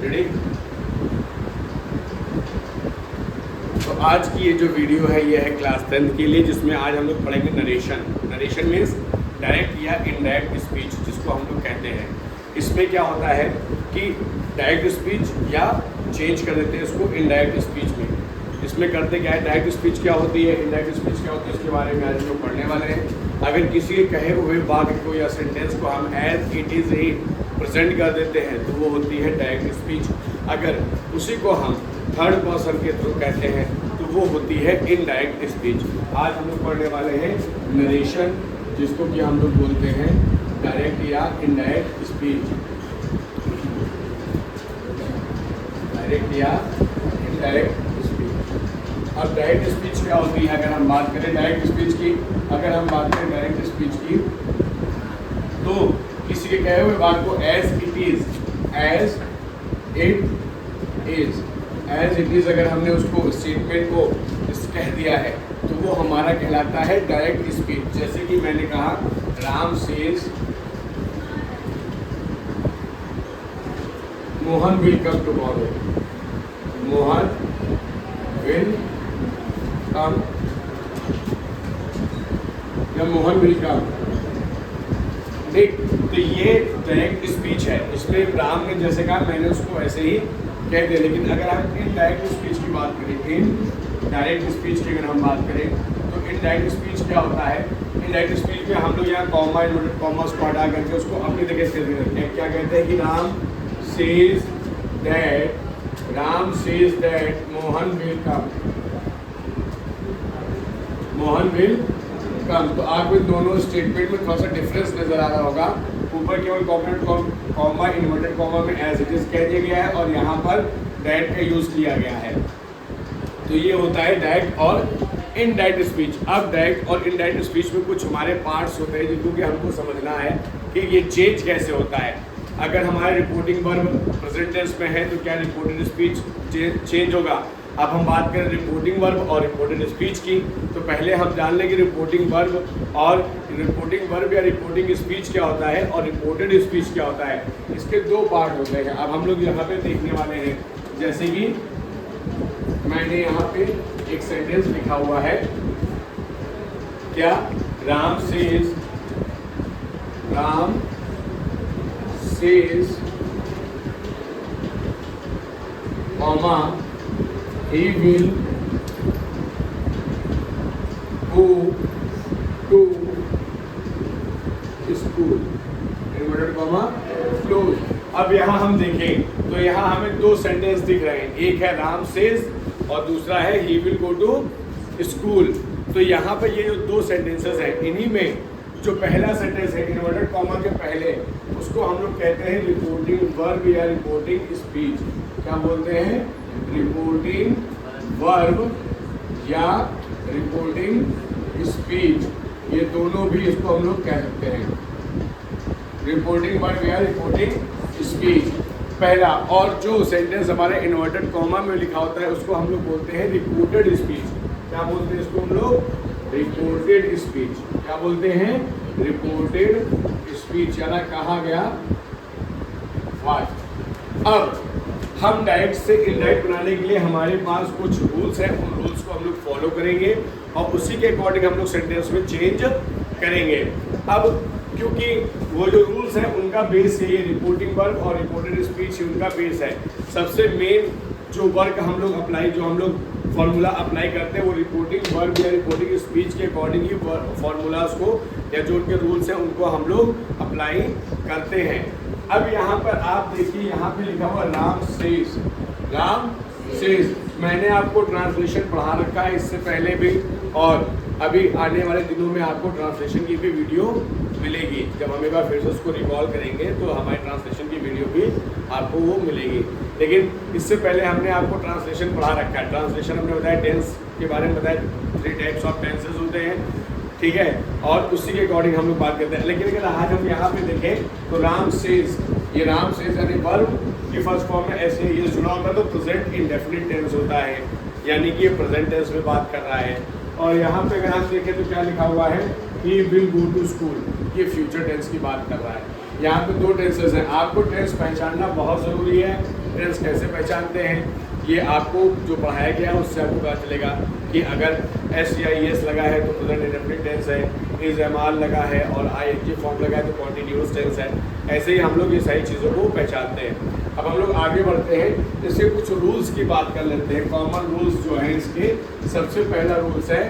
Ready. तो आज की ये जो वीडियो है ये है क्लास 10th के लिए, जिसमें आज हम लोग पढ़ेंगे नरेशन। नरेशन मीन्स डायरेक्ट या इनडायरेक्ट स्पीच, जिसको हम लोग कहते हैं। इसमें क्या होता है कि डायरेक्ट स्पीच या चेंज कर देते हैं इसको इनडायरेक्ट स्पीच में। इसमें करते क्या है, डायरेक्ट स्पीच क्या होती है, इनडायरेक्ट स्पीच क्या होती है, इसके बारे में आज हम लोग पढ़ने वाले हैं। अगर किसी के कहे हुए वाक्य को या सेंटेंस को हम एज इट इज़ ही प्रेजेंट कर देते हैं तो वो होती है डायरेक्ट स्पीच। अगर उसी को हम थर्ड पर्सन के थ्रू कहते हैं तो वो होती है इनडायरेक्ट स्पीच। आज हम लोग पढ़ने वाले हैं नरेशन, जिसको कि हम लोग बोलते हैं डायरेक्ट या इनडायरेक्ट स्पीच। डायरेक्ट या इनडायरेक्ट स्पीच। अब डायरेक्ट स्पीच क्या होती है, अगर हम बात करें डायरेक्ट स्पीच की, अगर हम बात करें डायरेक्ट स्पीच की, तो किसी के कहे हुए बात को एज इट इज अगर हमने उसको स्टेटमेंट को कह दिया है तो वो हमारा कहलाता है डायरेक्ट स्पीच। जैसे कि मैंने कहा Ram says Mohan will come tomorrow, Mohan will come या मोहन विल कम। देख, तो ये डायरेक्ट स्पीच है। इसमें राम ने जैसे कहा मैंने उसको ऐसे ही कह दिया। लेकिन अगर हम इनडायरेक्ट स्पीच की बात करें, इनडायरेक्ट स्पीच की अगर हम बात करें तो इनडायरेक्ट स्पीच क्या होता है। इनडायरेक्ट स्पीच में हम लोग यहाँ कॉमा इन्वर्टेड कॉमा को हटा करके उसको अपनी जगह से दे देते हैं। क्या कहते हैं कि Ram says that Mohan will come, Mohan will come. तो आपको दोनों स्टेटमेंट में थोड़ा सा डिफरेंस नजर आ रहा होगा। ऊपर केवल कॉमा इन्वर्टेड कॉमा में एज इट इज कह दिया गया है और यहाँ पर दैट का यूज किया गया है। तो ये होता है डायरेक्ट और इनडायरेक्ट स्पीच। अब डायरेक्ट और इनडायरेक्ट स्पीच में कुछ हमारे पार्ट्स होते हैं जिनको कि हमको समझना है कि ये चेंज कैसे होता है। अगर हमारे रिपोर्टिंग वर्ब प्रेजेंट टेंस में है तो क्या रिपोर्टेड स्पीच चेंज होगा। अब हम बात करें रिपोर्टिंग वर्ब और रिपोर्टेड स्पीच की, तो पहले हम जान लेंगे रिपोर्टिंग वर्ब या रिपोर्टिंग स्पीच क्या होता है और रिपोर्टेड स्पीच क्या होता है। इसके दो पार्ट होते हैं। अब हम लोग यहाँ पे देखने वाले हैं, जैसे कि मैंने यहाँ पे एक सेंटेंस लिखा हुआ है, क्या Ram says comma he will go to school, inverted comma close. अब यहाँ हम देखें तो यहाँ हमें दो सेंटेंस दिख रहे हैं, एक है राम सेज और दूसरा है he will go to school। तो यहाँ पर ये जो दो सेंटेंसेस हैं, इन्हीं में जो पहला सेंटेंस है इन्वर्टेड कॉमा के पहले, उसको हम लोग कहते हैं रिपोर्टिंग वर्ब या रिपोर्टिंग स्पीच। क्या बोलते हैं, रिपोर्टिंग वर्ब या रिपोर्टिंग स्पीच। ये दोनों भी इसको हम लोग कह सकते हैं, रिपोर्टिंग वर्ब या रिपोर्टिंग स्पीच पहला। और जो सेंटेंस हमारे इन्वर्टेड कॉमा में लिखा होता है उसको हम लोग बोलते हैं रिपोर्टेड स्पीच। क्या बोलते हैं इसको हम लोग, रिपोर्टेड स्पीच। क्या बोलते हैं, रिपोर्टेड स्पीच, यानी कहा गया बात। अब हम डायरेक्ट से इनडायरेक्ट बनाने के लिए हमारे पास कुछ रूल्स हैं, उन रूल्स को हम लोग फॉलो करेंगे और उसी के अकॉर्डिंग हम लोग सेंटेंस में चेंज करेंगे। अब क्योंकि वो जो रूल्स हैं उनका बेस है ये रिपोर्टिंग वर्ब और रिपोर्टेड स्पीच, उनका बेस है। सबसे मेन जो वर्क हम लोग अप्लाई, जो हम लोग फॉर्मूला अप्लाई करते हैं वो रिपोर्टिंग वर्ब या रिपोर्टिंग स्पीच के अकॉर्डिंग ही फॉर्मूलाज को या जो उनके रूल्स हैं उनको हम लोग अप्लाई करते हैं। अब यहाँ पर आप देखिए, यहाँ पे लिखा हुआ राम सेज। मैंने आपको ट्रांसलेशन पढ़ा रखा है इससे पहले भी, और अभी आने वाले दिनों में आपको ट्रांसलेशन की भी वीडियो मिलेगी। जब हम एक बार फिर से उसको रिकॉल करेंगे तो हमारी ट्रांसलेशन की वीडियो भी आपको वो मिलेगी। लेकिन इससे पहले हमने आपको ट्रांसलेशन पढ़ा रखा है। ट्रांसलेशन हमने बताया, टेंस के बारे में बताया, 3 टाइप्स ऑफ टेंसेज होते हैं, ठीक है, और उसी के अकॉर्डिंग हम लोग बात करते हैं। लेकिन अगर आज हम यहाँ पे देखें तो राम सेज, ये राम सेज यानी वर्ब की फर्स्ट फॉर्म में ऐसे ये जुड़ा होता है तो प्रेजेंट इंडेफिनिट टेंस होता है, यानी कि ये प्रेजेंट टेंस में बात कर रहा है। और यहाँ पे अगर हम देखें तो क्या लिखा हुआ है, he will go to school, ये फ्यूचर टेंस की बात कर रहा है। यहाँ पे 2 टेंसेस हैं, आपको टेंस पहचानना बहुत ज़रूरी है। टेंस कैसे पहचानते हैं, ये आपको जो पढ़ाया गया है उससे आपको पता चलेगा कि अगर एस या ई एस लगा है तो प्रेजेंट इंडेफिनिट टेंस है, इज एम आर लगा है और आई एन जी फॉर्म लगा है तो कॉन्टिन्यूअस टेंस है। ऐसे ही हम लोग ये सारी चीज़ों को पहचानते हैं। अब हम लोग आगे बढ़ते हैं, इसके कुछ रूल्स की बात कर लेते हैं। कॉमन रूल्स जो हैं इसके, सबसे पहला रूल्स है,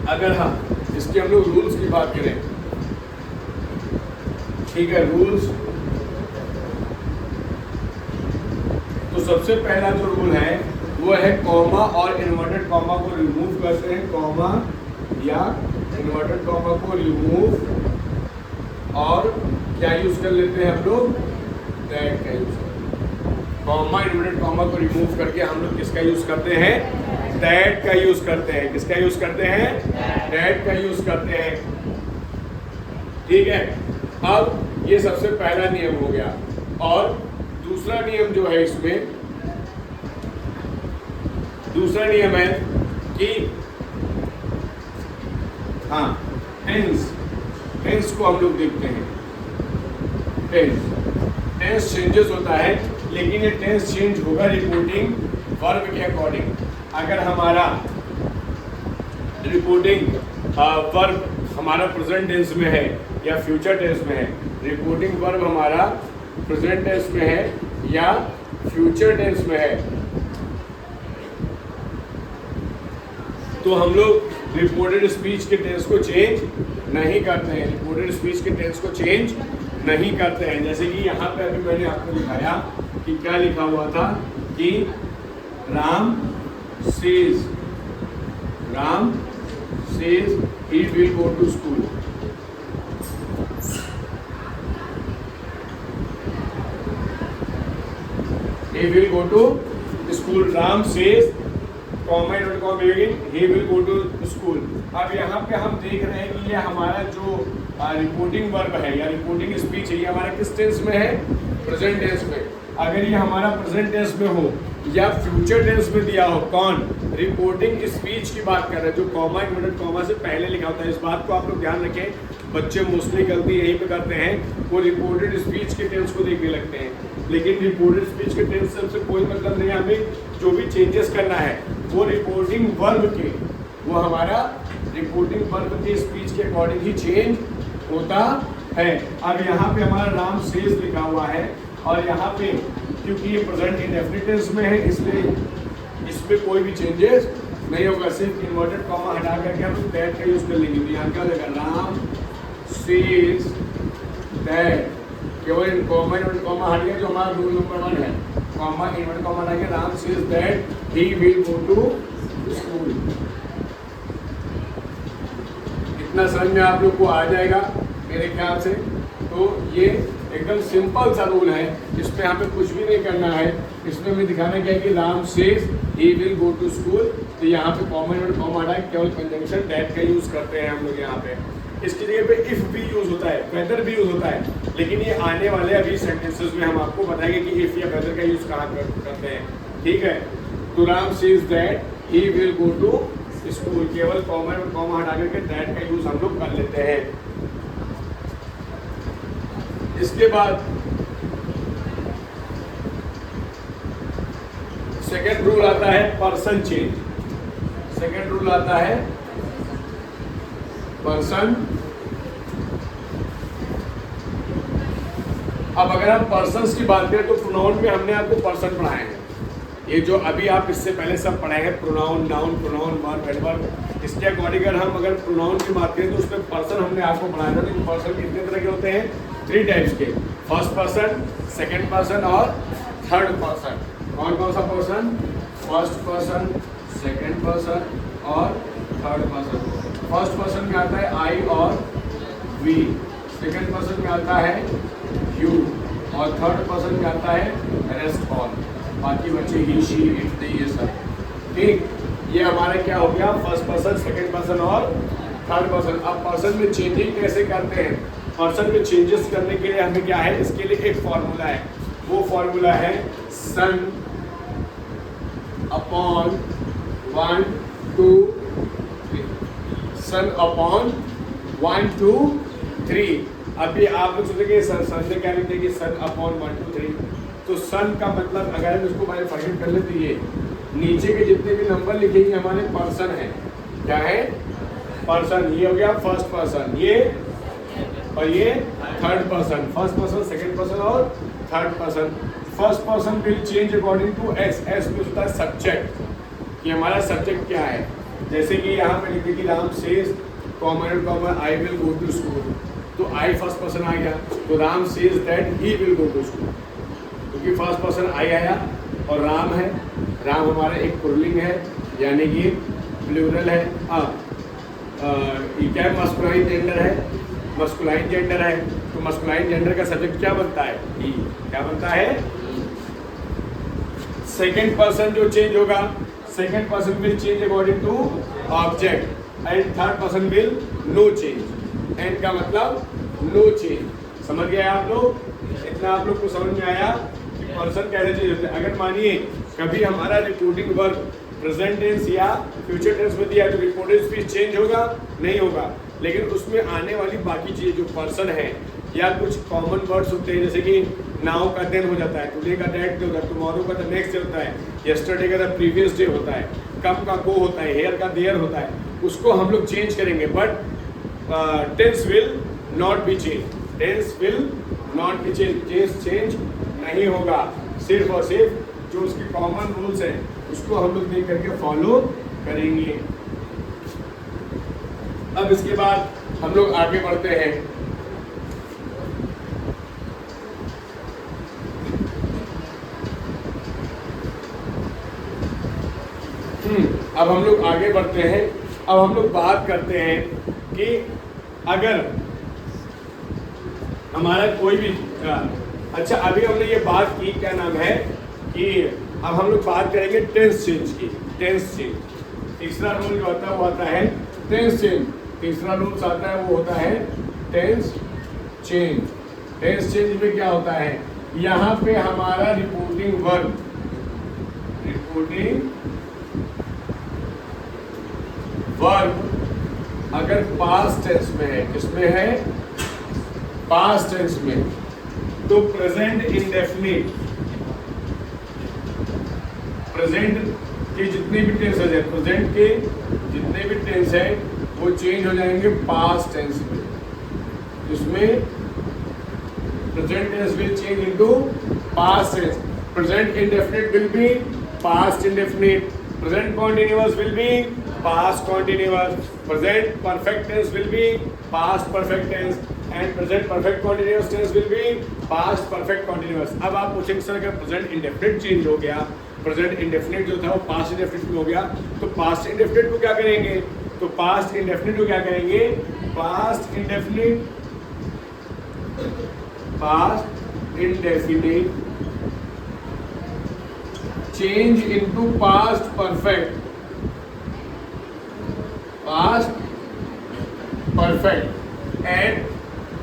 अगर हम इसके हम लोग रूल्स की बात करें, ठीक है, रूल्स, तो सबसे पहला जो रूल है वो है कॉमा और इन्वर्टेड कॉमा को रिमूव करते हैं। कॉमा या इन्वर्टेड कॉमा को रिमूव और क्या यूज कर लेते हैं हम लोग, दैट का यूज करते हैं। कॉमा इन्वर्टेड कॉमा को रिमूव करके हम लोग किसका यूज करते हैं, दैट का यूज करते हैं। किसका यूज करते हैं, दैट का यूज करते हैं, ठीक है। अब ये सबसे पहला नियम हो गया। और दूसरा नियम जो है इसमें, दूसरा नियम है कि हाँ, टेंस को हम लोग देखते हैं। टेंस चेंजेस होता है, लेकिन ये टेंस चेंज होगा रिपोर्टिंग वर्ब के अकॉर्डिंग। अगर हमारा रिपोर्टिंग वर्ब हमारा प्रेजेंट टेंस में है या फ्यूचर टेंस में है, रिपोर्टिंग वर्ब हमारा प्रेजेंट टेंस में है या फ्यूचर टेंस में है, तो हम लोग रिपोर्टेड स्पीच के टेंस को चेंज नहीं करते हैं। रिपोर्टेड स्पीच के टेंस को चेंज नहीं करते हैं। जैसे कि यहाँ पे अभी मैंने आपको दिखाया कि क्या लिखा हुआ था कि Ram says he will go to school। He will go to school। Ram says comma dot com he will go to school। अब यहाँ पे हम देख रहे हैं कि ये हमारा जो रिपोर्टिंग वर्ब है या रिपोर्टिंग स्पीच है, ये हमारा किस टेंस में है, प्रेजेंट टेंस में। अगर ये हमारा प्रेजेंट टेंस में हो या फ्यूचर टेंस में दिया हो, कौन, रिपोर्टिंग स्पीच की बात कर रहे हैं, जो कॉमा इन्वर्टेड कॉमा से पहले लिखा होता है। इस बात को आप लोग ध्यान रखें, बच्चे मोस्टली गलती यहीं पे करते हैं, वो रिपोर्टेड स्पीच के टेंस को देखने लगते हैं। लेकिन रिपोर्टेड स्पीच के टेंस से हमसे कोई मतलब नहीं है। हमें जो भी चेंजेस करना है वो रिपोर्टिंग वर्ब के, वो हमारा रिपोर्टिंग वर्ब के स्पीच के अकॉर्डिंग ही चेंज होता है। अब यहाँ पे हमारा राम सेज लिखा हुआ है और यहाँ पे क्योंकि ये प्रेजेंट इंडेफिनिट टेंस में है, इसलिए इसमें कोई भी चेंजेस नहीं होगा। सिर्फ इन्वर्टेड कॉमा हटा करके हम दैट का यूज कर लेंगे। तो यहाँ क्या हो जाएगा, राम सेज दैट, केवल इन कॉमा इन्वर्टेड कॉमा हट गया, जो हमारा रूल नंबर 1 है। कॉमा इन्वर्टेड कॉमा हटा के Ram says that he will go to school. इतना समझ में आप लोग को आ जाएगा मेरे ख्याल से। तो ये एकदम सिंपल सा रूल है, इसमें हमें कुछ भी नहीं करना है। इसमें हमें दिखाना क्या है कि Ram says he will go to school, तो यहाँ पे कॉमन और कॉमा हटा के केवल कंजंक्शन दैट का यूज करते हैं हम लोग यहाँ पे। इसकी जगह पे इफ भी यूज होता है, वेदर भी यूज होता है, लेकिन ये आने वाले अभी सेंटेंसेस में हम आपको बताएंगे कि इफ या वेदर का यूज कहाँ करते हैं, ठीक है। तो Ram says that he will go to school, केवल कॉमन और कॉमा हटा करके दैट का यूज हम लोग कर लेते हैं। इसके बाद सेकेंड रूल आता है पर्सन चेंज। सेकेंड रूल आता है पर्सन। अब अगर हम पर्सन्स की बात करें तो प्रोनाउन में हमने आपको पर्सन पढ़ाए हैं। ये जो अभी आप इससे पहले सब पढ़े हैं, pronoun, noun, pronoun, verb, adverb, इसके अकॉर्डिंग अगर हम अगर प्रोनाउन की बात करें तो उसमें पर्सन हमने आपको पढ़ाया था। लेकिन पर्सन कितने तरह के होते हैं, 3 टाइप्स के, फर्स्ट पर्सन, सेकंड पर्सन और थर्ड पर्सन। कौन कौन सा person, first person, second person और थर्ड पर्सन। फर्स्ट पर्सन में आता है आई और वी, सेकंड पर्सन में आता है यू और थर्ड पर्सन में आता है रेस्ट ऑल। बाकी बच्चे ही, शी, इट, दे, ये सब, ठीक। ये हमारा क्या हो गया, फर्स्ट पर्सन, सेकंड पर्सन और थर्ड पर्सन। अब पर्सन में चेंजिंग कैसे करते हैं, पर्सन में चेंजेस करने के लिए हमें क्या है, इसके लिए एक फॉर्मूला है। वो फॉर्मूला है सन अपॉन 1 2 3, सन अपॉन 1 2 3। अभी आप लोग सोचेंगे सन से क्या लिखते हैं कि सन अपॉन 1 2 3, तो सन का मतलब अगर हम इसको बाइफरकेट कर ले तो ये नीचे के जितने भी नंबर लिखेंगे हमारे पर्सन है। क्या है? पर्सन। ये हो गया फर्स्ट पर्सन, ये और ये third person, first person, second person और third person. First person will change according to S. S में होता है सब्जेक्ट, कि हमारा सब्जेक्ट क्या है। जैसे कि यहाँ पे लिखे कि Ram says common I will go to school, तो आई फर्स्ट पर्सन आ गया, तो Ram says that he will go to school, क्योंकि फर्स्ट पर्सन आई आया और राम है। राम हमारा एक पुल्लिंग है, यानी कि प्लूरल है। अब ये क्या मस्कुलाइन जेंडर है, मस्कुलाइन जेंडर है, तो मस्कुलाइन जेंडर का सब्जेक्ट क्या बनता है? ही। क्या बनता है? सेकंड पर्सन जो चेंज होगा, second person will change according to object and third person will no change. And का मतलब नो चेंज। समझ गए आप लोग? इतना आप लोग को समझ में आया कि पर्सन कैसे चेंज होता है। अगर मानिए कभी हमारा रिपोर्टिंग वर्क प्रेजेंट टेंस या फ्यूचर टेंस में दिया तो रिपोर्टेड स्पीच चेंज होगा? नहीं होगा। लेकिन उसमें आने वाली बाकी चीज़ें जो पर्सन है या कुछ कॉमन वर्ड्स होते हैं, जैसे कि नाउ का देन हो जाता है, टुडे का दैट डे होता है, टुमारो का द नेक्स्ट डे होता है, यस्टरडे का द प्रीवियस डे होता है, कम का को होता है, हेयर का देयर होता है, उसको हम लोग चेंज करेंगे। But tense will not be change. Tense will not be change. Tense change नहीं होगा। सिर्फ और सिर्फ जो उसके कॉमन रूल्स हैं उसको हम लोग देख करके फॉलो करेंगे। अब इसके बाद हम लोग आगे बढ़ते हैं। अब हम लोग आगे बढ़ते हैं। अब हम लोग बात करते हैं कि अगर हमारा कोई भी अच्छा, अभी हमने ये बात की, क्या नाम है कि अब हम लोग बात करेंगे टेंस चेंज की। टेंस चेंज तीसरा रूल जो होता है वो आता है टेंस चेंज। तीसरा रूल आता है वो होता है टेंस चेंज। टेंस चेंज में क्या होता है? यहाँ पे हमारा रिपोर्टिंग वर्ब, रिपोर्टिंग वर्ब अगर पास्ट टेंस में है, किसमें है? पास्ट टेंस में, तो प्रेजेंट इंडेफिनिट, प्रेजेंट के जितने भी टेंस है, प्रेजेंट के जितने भी टेंस है वो चेंज हो जाएंगे पास्ट टेंस में। इसमें present tense will change into past tense. Present indefinite will be past indefinite, present continuous will be past continuous, present perfect tense will be past perfect tense and present perfect continuous tense will be past perfect continuous. अब आप पूछेंगे sir अगर present indefinite change हो गया, present indefinite जो था वो past indefinite में हो गया, तो पास्ट इंडेफिनिट को क्या करेंगे? तो पास्ट इंडेफिनिट को क्या करेंगे? Past indefinite, past indefinite change into past perfect, past perfect and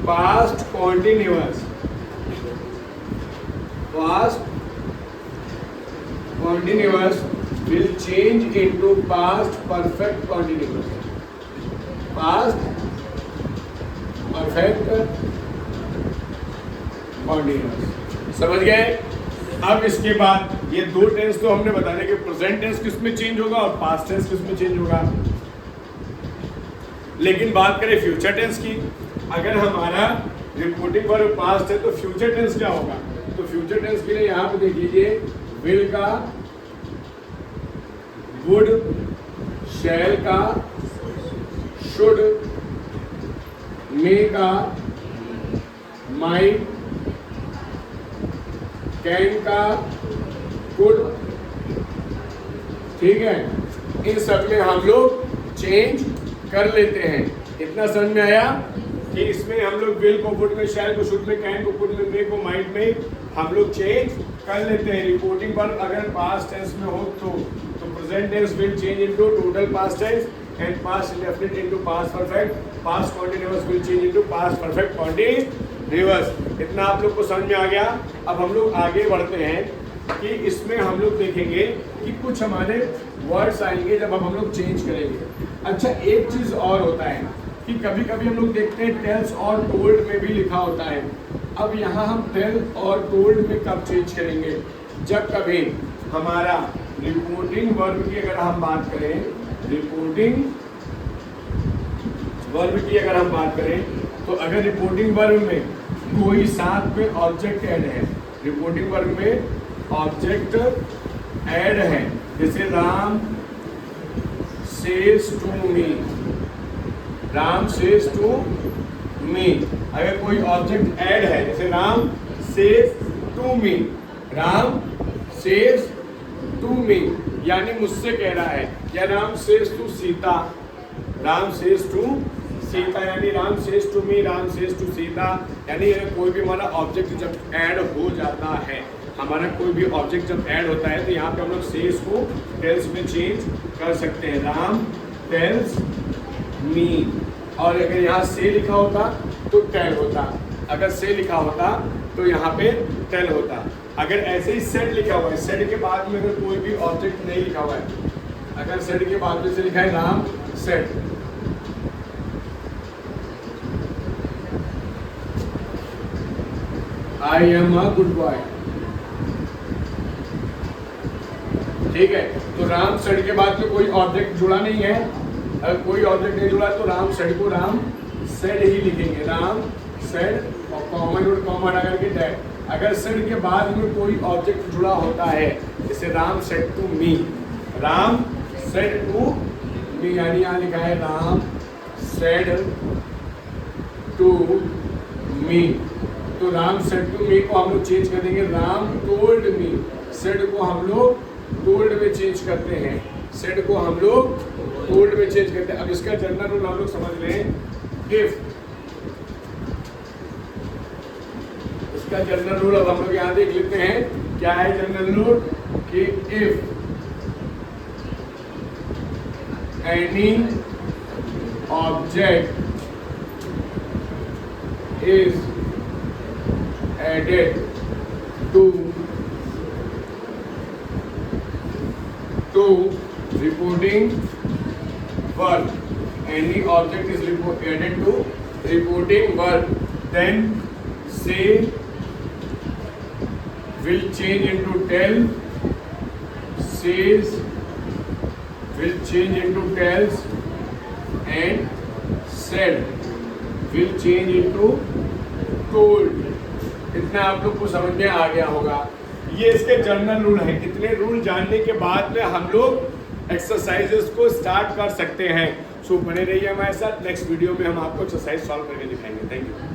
past continuous, past continuous will change into past perfect continuous, past perfect continuous। समझ गए? अब इसके बाद ये दो टेंस तो हमने बताने कि प्रेजेंट टेंस किस में चेंज होगा और पास्ट टेंस किस में चेंज होगा। लेकिन बात करें फ्यूचर टेंस की, अगर हमारा रिपोर्टिंग वर्ब पास्ट है तो फ्यूचर टेंस क्या होगा? तो फ्यूचर टेंस के लिए यहाँ पे देख लीजिए, विल का, वुड, शैल का, शुड, मे का, माइट, कैन का, कुड, ठीक है। इन सब में हम लोग चेंज कर लेते हैं। इतना समझ में आया कि इसमें हम लोग विल को वुड में, शैल को शुड में, कैन को कुड में, मे को माइट में हम लोग चेंज कर लेते हैं। रिपोर्टिंग पर अगर पास्ट टेंस में हो तो present tense will change into total past tense and past indefinite into past perfect, past continuous will change into past perfect continuous. इतना आप लोग को समझ में आ गया। अब हम लोग आगे बढ़ते हैं कि इसमें हम लोग देखेंगे कि कुछ हमारे वर्ड्स आएंगे जब हम लोग चेंज करेंगे। अच्छा, एक चीज़ और होता है कि कभी कभी हम लोग देखते हैं टेल्स और टोल्ड में भी लिखा होता है। अब यहाँ हम टेल और टोल्ड में कब चेंज करेंगे? जब कभी हमारा रिपोर्टिंग वर्ब की अगर हम बात करें, रिपोर्टिंग वर्ब की अगर हम बात करें, तो अगर रिपोर्टिंग वर्ब में कोई साथ में ऑब्जेक्ट ऐड है, रिपोर्टिंग वर्ब में ऑब्जेक्ट ऐड है, जैसे Ram says to me, Ram says to me, अगर कोई ऑब्जेक्ट ऐड है जैसे Ram says to me, Ram says to me यानी मुझसे कह रहा है, या Ram says to Sita, Ram says to Sita यानी Ram says to me, Ram says to Sita यानी कोई भी हमारा ऑब्जेक्ट जब ऐड हो जाता है, हमारा कोई भी ऑब्जेक्ट जब ऐड होता है तो यहाँ पे हम लोग सेज को टेल्स में चेंज कर सकते हैं, राम टेल्स मी, और अगर यहाँ से लिखा होता तो टेल होता, अगर से लिखा होता तो यहाँ पे टेल होता। अगर ऐसे ही सेड लिखा हुआ है, सेड के बाद में अगर कोई भी ऑब्जेक्ट नहीं लिखा हुआ है, अगर सेड के बाद में से लिखा है Ram said, I am a good boy, ठीक है, तो राम सेड के बाद में कोई ऑब्जेक्ट जुड़ा नहीं है, अगर कोई ऑब्जेक्ट नहीं जुड़ा तो राम सेड को राम सेड ही लिखेंगे, राम सेड और कॉमा लगा के डेड। अगर सेड के बाद में कोई ऑब्जेक्ट जुड़ा होता है, जैसे Ram said to me, Ram said to me यानी यहाँ लिखा है राम सेड टू मी, तो राम सेड टू मी को हम लोग चेंज कर देंगे राम टोल्ड मी, सेड को हम लोग टोल्ड में चेंज करते हैं, सेड को हम लोग टोल्ड में चेंज करते हैं। अब इसका जनरल रूल हम लोग समझ लें, इफ, इसका जनरल रूल अब हम लोग यहाँ देख लेते हैं क्या है जनरल रूल, कि if any object is added to reporting verb, any object is added to reporting verb, then say will change into tell, says will change into tells, and said will change into told। इतना आप लोग को समझ में आ गया होगा, ये इसके जनरल रूल हैं। इतने रूल जानने के बाद में हम लोग एक्सरसाइजेस को स्टार्ट कर सकते हैं। सो बने रहिए हमारे साथ, नेक्स्ट वीडियो में हम आपको एक्सरसाइज सॉल्व करके दिखाएंगे। Thank you.